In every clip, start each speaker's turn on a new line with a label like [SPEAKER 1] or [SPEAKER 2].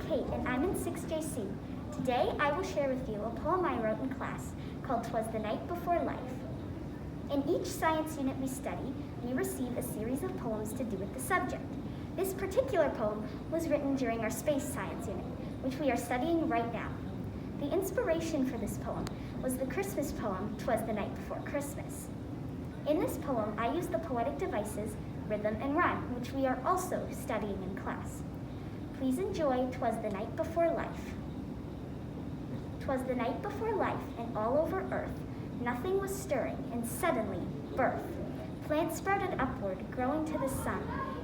[SPEAKER 1] Kate, and I'm in 6JC. Today, I will share with you a poem I wrote in class called "'Twas the Night Before Life." In each science unit we study, we receive a series of poems to do with the subject. This particular poem was written during our space science unit, which we are studying right now. The inspiration for this poem was the Christmas poem, "'Twas the Night Before Christmas." In this poem, I use the poetic devices, rhythm, and rhyme, which we are also studying in class. Please enjoy "'Twas the Night Before Life." 'Twas the night before life, and all over earth, nothing was stirring, and suddenly, birth. Plants sprouted upward, growing to the sun.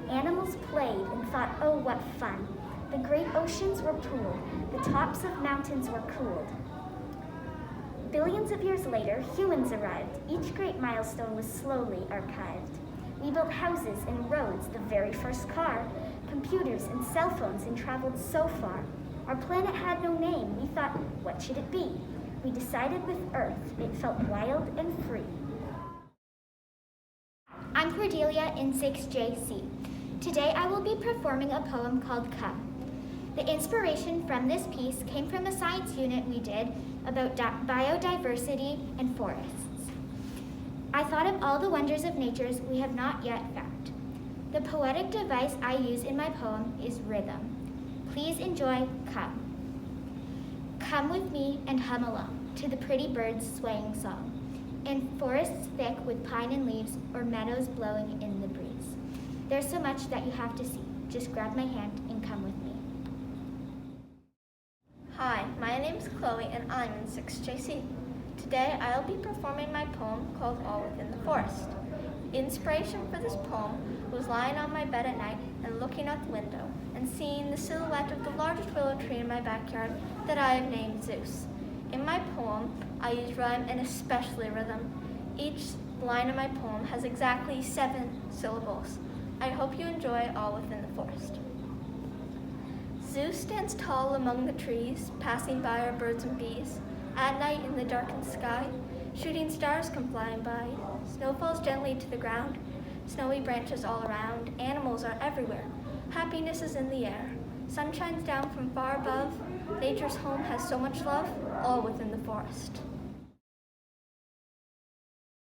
[SPEAKER 1] Animals played and thought, oh, what fun. The great oceans were pooled, the tops of mountains were cooled. Billions of years later, humans arrived. Each great milestone was slowly archived. We built houses and roads, the very first car, computers and cell phones, and traveled so far. Our planet had no name. We thought, what should it be? We decided with Earth. It felt wild and free. I'm Cordelia in 6JC. Today I will be performing a poem called Come. The inspiration from this piece came from a science unit we did about biodiversity and forests. I thought of all the wonders of nature we have not yet found. The poetic device I use in my poem is rhythm. Please enjoy Come. Come with me and hum along to the pretty birds' swaying song, in forests thick with pine and leaves, or meadows blowing in the breeze. There's so much that you have to see. Just grab my hand and come with me.
[SPEAKER 2] Hi, my name's Chloe and I'm in 6JC. Today I'll be performing my poem called All Within the Forest. The inspiration for this poem was lying on my bed at night and looking out the window and seeing the silhouette of the largest willow tree in my backyard that I have named Zeus. In my poem, I use rhyme and especially rhythm. Each line of my poem has exactly 7 syllables. I hope you enjoy All Within the Forest. Zeus stands tall among the trees, passing by our birds and bees. At night in the darkened sky, shooting stars come flying by. Snow falls gently to the ground, snowy branches all around. Animals are everywhere. Happiness is in the air. Sun shines down from far above. Nature's home has so much love, all within the forest.